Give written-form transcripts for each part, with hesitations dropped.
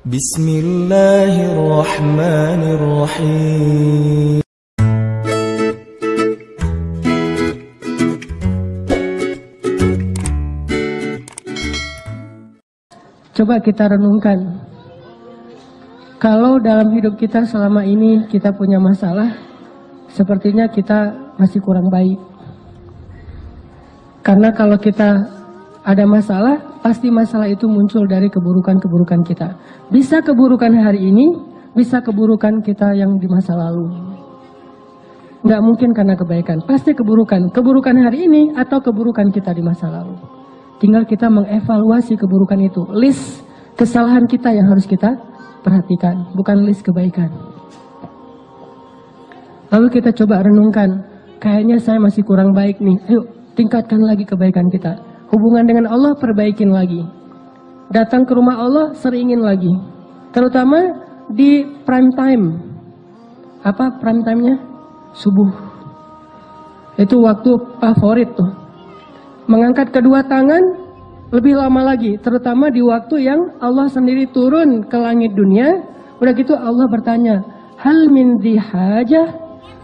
Bismillahirrahmanirrahim. Coba kita renungkan, kalau dalam hidup kita selama ini kita punya masalah, sepertinya kita masih kurang baik. Karena kalau kita ada masalah, pasti masalah itu muncul dari keburukan-keburukan kita. Bisa keburukan hari ini, bisa keburukan kita yang di masa lalu. Nggak mungkin karena kebaikan, pasti keburukan. Keburukan hari ini atau keburukan kita di masa lalu. Tinggal kita mengevaluasi keburukan itu. List kesalahan kita yang harus kita perhatikan, bukan list kebaikan. Lalu kita coba renungkan, kayaknya saya masih kurang baik nih. Ayo tingkatkan lagi kebaikan kita. Hubungan dengan Allah perbaikin lagi. Datang ke rumah Allah seringin lagi. Terutama di prime time. Apa prime time-nya? Subuh. Itu waktu favorit tuh. Mengangkat kedua tangan lebih lama lagi, terutama di waktu yang Allah sendiri turun ke langit dunia. Udah gitu Allah bertanya, hal min dihajah,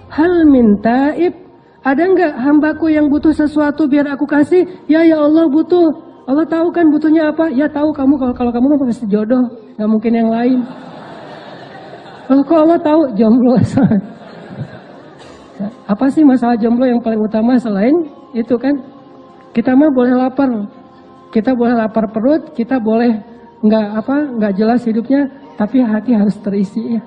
hal min taib, ada nggak hambaku yang butuh sesuatu biar aku kasih? Ya Allah butuh. Allah tahu kan butuhnya apa? Ya tahu kamu, kalau kamu mau kasih jodoh, nggak mungkin yang lain. Kok Allah tahu? Jomblo. Apa sih masalah jomblo yang paling utama selain itu kan? Kita mah boleh lapar, kita boleh lapar perut, kita boleh nggak jelas hidupnya, tapi hati harus terisi ya.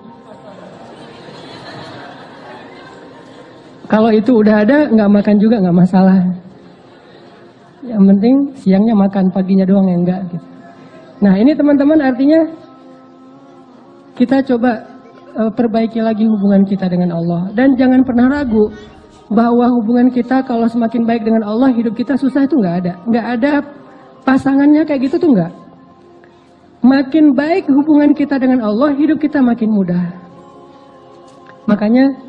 Kalau itu udah ada, nggak makan juga nggak masalah. Yang penting siangnya makan, paginya doang yang enggak. Gitu. Nah ini teman-teman artinya kita coba perbaiki lagi hubungan kita dengan Allah, dan jangan pernah ragu bahwa hubungan kita kalau semakin baik dengan Allah, hidup kita susah itu nggak ada pasangannya kayak gitu tuh nggak. Makin baik hubungan kita dengan Allah, hidup kita makin mudah. Makanya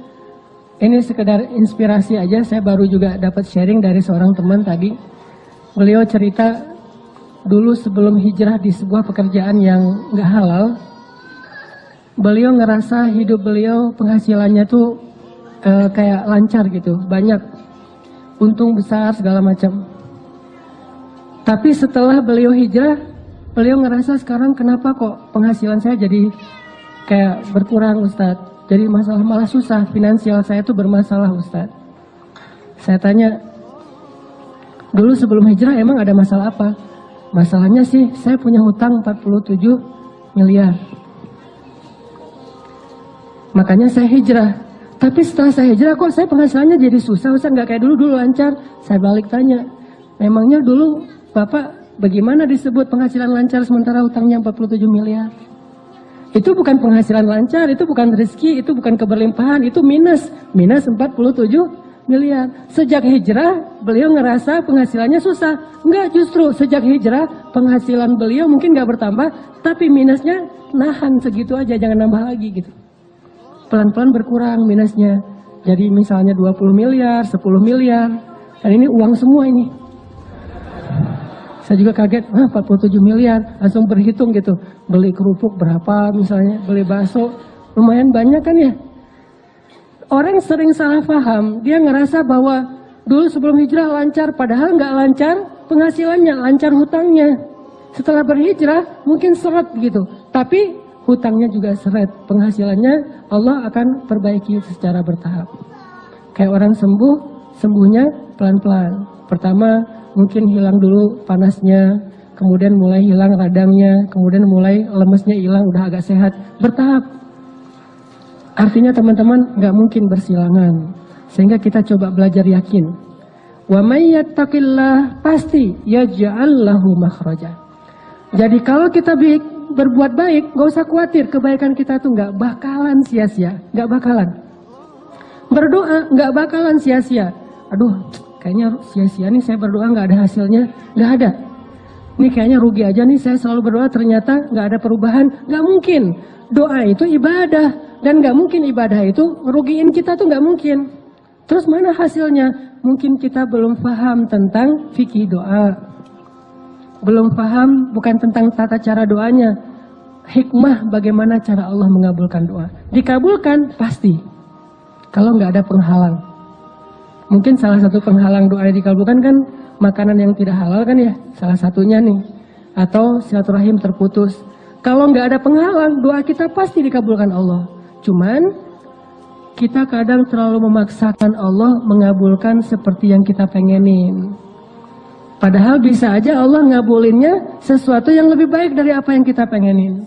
ini sekedar inspirasi aja, saya baru juga dapat sharing dari seorang teman tadi. Beliau cerita dulu sebelum hijrah di sebuah pekerjaan yang nggak halal, beliau ngerasa hidup beliau penghasilannya tuh kayak lancar gitu, banyak untung besar segala macam. Tapi setelah beliau hijrah, beliau ngerasa sekarang kenapa kok penghasilan saya jadi kayak berkurang Ustadz. Jadi malah susah, finansial saya tuh bermasalah Ustadz. Saya tanya, dulu sebelum hijrah emang ada masalah apa? Masalahnya sih saya punya hutang 47 miliar. Makanya saya hijrah. Tapi setelah saya hijrah kok saya penghasilannya jadi susah, Ustaz, nggak kayak dulu lancar. Saya balik tanya, memangnya dulu Bapak bagaimana disebut penghasilan lancar sementara hutangnya 47 miliar? Itu bukan penghasilan lancar, itu bukan rezeki, itu bukan keberlimpahan, itu minus 47 miliar. Sejak hijrah beliau ngerasa penghasilannya susah. Enggak, justru sejak hijrah penghasilan beliau mungkin nggak bertambah, tapi minusnya nahan segitu aja, jangan nambah lagi gitu. Pelan-pelan berkurang minusnya. Jadi misalnya 20 miliar, 10 miliar. Dan ini uang semua ini. Saya juga kaget, 47 miliar. Langsung berhitung gitu. Beli kerupuk berapa misalnya, beli bakso. Lumayan banyak kan ya. Orang sering salah paham. Dia ngerasa bahwa dulu sebelum hijrah lancar. Padahal nggak lancar penghasilannya, lancar hutangnya. Setelah berhijrah mungkin seret gitu. Tapi hutangnya juga seret, penghasilannya Allah akan perbaiki secara bertahap. Kayak orang sembuh, sembuhnya pelan-pelan. Pertama mungkin hilang dulu panasnya, kemudian mulai hilang radangnya, kemudian mulai lemesnya hilang, udah agak sehat, bertahap. Artinya teman-teman nggak mungkin bersilangan. Sehingga kita coba belajar yakin. Wa may yattaqillah, pasti yaj'al lahu makhraja. Jadi kalau kita berbuat baik, gak usah khawatir, kebaikan kita tuh gak bakalan sia-sia, gak bakalan. Berdoa gak bakalan sia-sia. Aduh, kayaknya sia-sia nih saya berdoa gak ada hasilnya, gak ada. Nih kayaknya rugi aja nih saya selalu berdoa ternyata gak ada perubahan, gak mungkin. Doa itu ibadah, dan gak mungkin ibadah itu ngerugiin kita tuh gak mungkin. Terus mana hasilnya? Mungkin kita belum paham tentang fikih doa. Belum paham bukan tentang tata cara doanya. hikmah bagaimana cara Allah mengabulkan doa. Dikabulkan pasti, kalau nggak ada penghalang. Mungkin salah satu penghalang doa dikabulkan kan makanan yang tidak halal kan ya, salah satunya nih. Atau silaturahim terputus. Kalau nggak ada penghalang, doa kita pasti dikabulkan Allah. Cuman kita kadang terlalu memaksakan Allah mengabulkan seperti yang kita pengenin. Padahal bisa aja Allah ngabulinnya sesuatu yang lebih baik dari apa yang kita pengenin.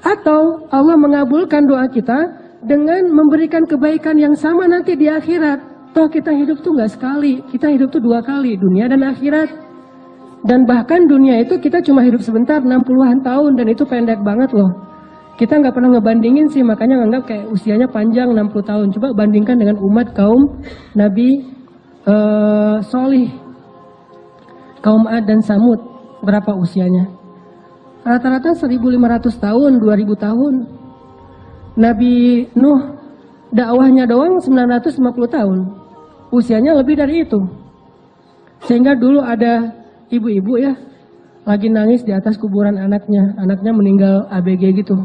Atau Allah mengabulkan doa kita dengan memberikan kebaikan yang sama nanti di akhirat. Toh kita hidup tuh nggak sekali, kita hidup tuh 2 kali, dunia dan akhirat. Dan bahkan dunia itu kita cuma hidup sebentar, 60-an tahun, dan itu pendek banget loh. Kita nggak pernah ngebandingin sih, makanya nganggap kayak usianya panjang 60 tahun. Coba bandingkan dengan umat kaum Nabi Solih, kaum Ad dan Samud, berapa usianya? Rata-rata 1500 tahun, 2000 tahun. Nabi Nuh dakwahnya doang 950 tahun. Usianya lebih dari itu. Sehingga dulu ada ibu-ibu ya, lagi nangis di atas kuburan anaknya. Anaknya meninggal ABG gitu.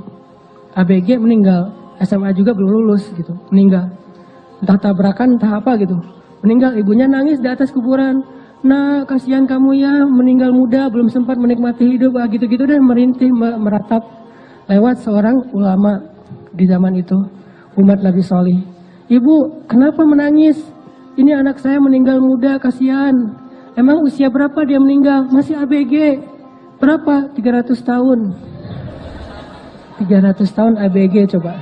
ABG meninggal, SMA juga belum lulus gitu, meninggal. Entah tabrakan, entah apa gitu. Meninggal, ibunya nangis di atas kuburan. Nah, kasihan kamu ya, meninggal muda, belum sempat menikmati hidup, gitu-gitu deh, merintih, meratap. Lewat seorang ulama di zaman itu, umat Nabi Solih. Ibu, kenapa menangis? Ini anak saya meninggal muda, kasihan. Emang usia berapa dia meninggal? Masih ABG. Berapa? 300 tahun. 300 tahun ABG coba.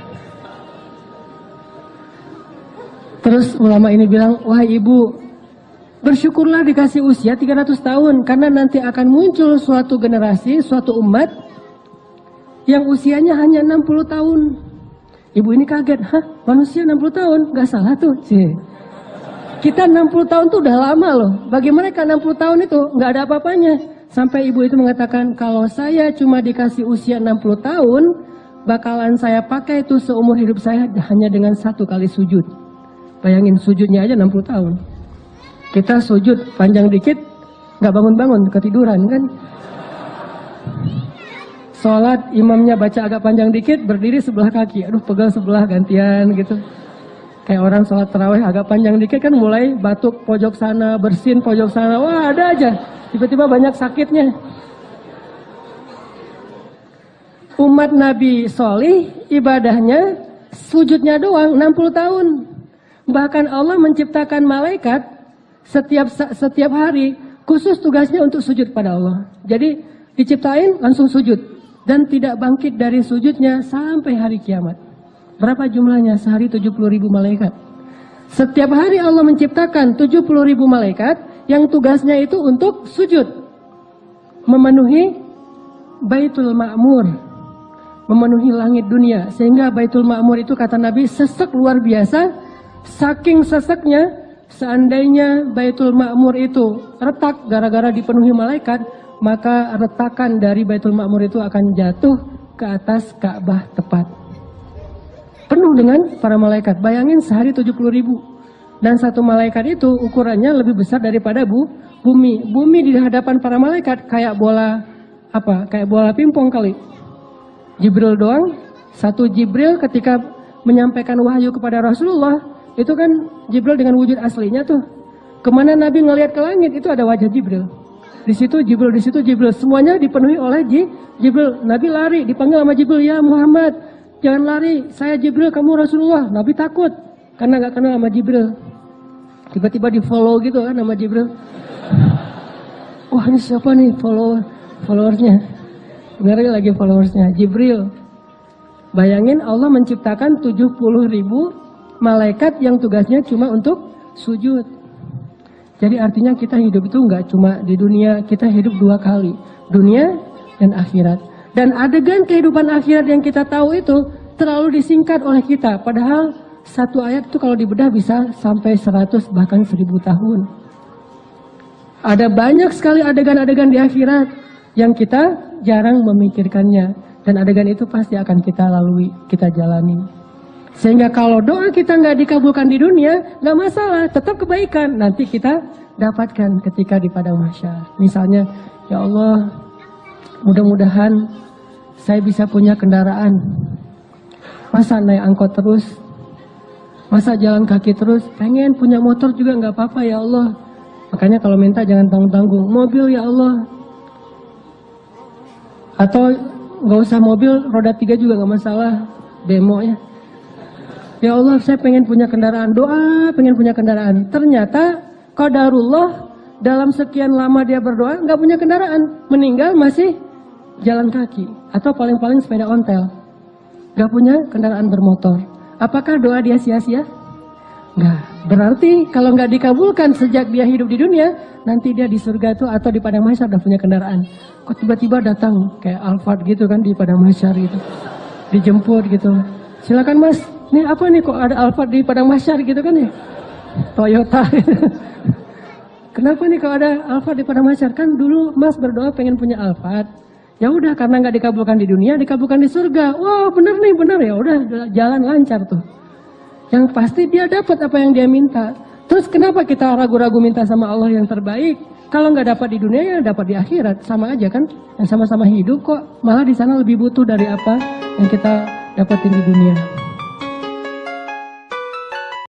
Terus ulama ini bilang, wah ibu, bersyukurlah dikasih usia 300 tahun. Karena nanti akan muncul suatu generasi, suatu umat yang usianya hanya 60 tahun. Ibu ini kaget, hah manusia 60 tahun? Gak salah tuh. Kita 60 tahun tuh udah lama loh. Bagi mereka 60 tahun itu gak ada apa-apanya. Sampai ibu itu mengatakan, kalau saya cuma dikasih usia 60 tahun, bakalan saya pakai itu seumur hidup saya hanya dengan 1 kali sujud. Bayangin sujudnya aja 60 tahun. Kita sujud panjang dikit, gak bangun-bangun, ketiduran kan. Sholat imamnya baca agak panjang dikit, berdiri sebelah kaki. Aduh pegal sebelah gantian gitu. Kayak orang sholat tarawih agak panjang dikit kan mulai batuk pojok sana, bersin pojok sana. Wah ada aja, tiba-tiba banyak sakitnya. Umat Nabi Solih ibadahnya sujudnya doang 60 tahun. Bahkan Allah menciptakan malaikat setiap hari khusus tugasnya untuk sujud pada Allah. Jadi diciptain langsung sujud dan tidak bangkit dari sujudnya sampai hari kiamat. Berapa jumlahnya? Sehari 70.000 malaikat. Setiap hari Allah menciptakan 70.000 malaikat yang tugasnya itu untuk sujud, memenuhi Baitul Ma'mur, memenuhi langit dunia. Sehingga Baitul Ma'mur itu kata Nabi sesek luar biasa. Saking seseknya, seandainya Baitul Ma'mur itu retak gara-gara dipenuhi malaikat, maka retakan dari Baitul Ma'mur itu akan jatuh ke atas Ka'bah tepat. Penuh dengan para malaikat. Bayangin sehari 70.000. Dan satu malaikat itu ukurannya lebih besar daripada bumi. Bumi di hadapan para malaikat kayak bola kayak bola pingpong kali. Jibril doang. Satu Jibril ketika menyampaikan wahyu kepada Rasulullah, itu kan Jibril dengan wujud aslinya tuh. Kemana Nabi ngelihat ke langit itu ada wajah Jibril. Di situ Jibril, semuanya dipenuhi oleh Jibril. Nabi lari, dipanggil sama Jibril, ya Muhammad, jangan lari, saya Jibril, kamu Rasulullah. Nabi takut karena gak kenal sama Jibril. Tiba-tiba di follow gitu kan sama Jibril. Wah ini siapa nih followersnya? Bener lagi followersnya Jibril. Bayangin Allah menciptakan 70.000 malaikat yang tugasnya cuma untuk sujud. Jadi artinya kita hidup itu nggak cuma di dunia, kita hidup 2 kali, dunia dan akhirat. Dan adegan kehidupan akhirat yang kita tahu itu terlalu disingkat oleh kita. Padahal satu ayat itu kalau dibedah bisa sampai 100 bahkan 1000 tahun. Ada banyak sekali adegan-adegan di akhirat yang kita jarang memikirkannya. Dan adegan itu pasti akan kita lalui, kita jalani. Sehingga kalau doa kita nggak dikabulkan di dunia, nggak masalah, tetap kebaikan. Nanti kita dapatkan ketika di padang mahsyar. Misalnya, ya Allah, mudah-mudahan saya bisa punya kendaraan. Masa naik angkot terus? Masa jalan kaki terus? Pengen punya motor juga nggak apa-apa ya Allah. Makanya kalau minta jangan tanggung-tanggung. Mobil ya Allah. Atau nggak usah mobil, roda 3 juga nggak masalah. Bemo ya. Ya Allah, saya pengen punya kendaraan. Doa pengen punya kendaraan. Ternyata qadarullah, dalam sekian lama dia berdoa nggak punya kendaraan. Meninggal masih jalan kaki. Atau paling-paling sepeda ontel. Nggak punya kendaraan bermotor. Apakah doa dia sia-sia? Nggak. Berarti kalau nggak dikabulkan sejak dia hidup di dunia, nanti dia di surga itu atau di padang mahsyar udah punya kendaraan. Kok tiba-tiba datang kayak Alphard gitu kan di padang mahsyar gitu. Dijemput gitu. Silakan Mas, ini apa nih kok ada Alphard di padang mahsyar gitu kan ya? Toyota. Kenapa nih kalau ada Alphard di padang mahsyar? Kan dulu Mas berdoa pengen punya Alphard. Ya udah, karena nggak dikabulkan di dunia, dikabulkan di surga. Wah bener nih, bener ya. Udah jalan lancar tuh. Yang pasti dia dapat apa yang dia minta. Terus kenapa kita ragu-ragu minta sama Allah yang terbaik? Kalau nggak dapat di dunia ya dapat di akhirat, sama aja kan? Yang sama-sama hidup kok. Malah di sana lebih butuh dari apa yang kita dapatin di dunia.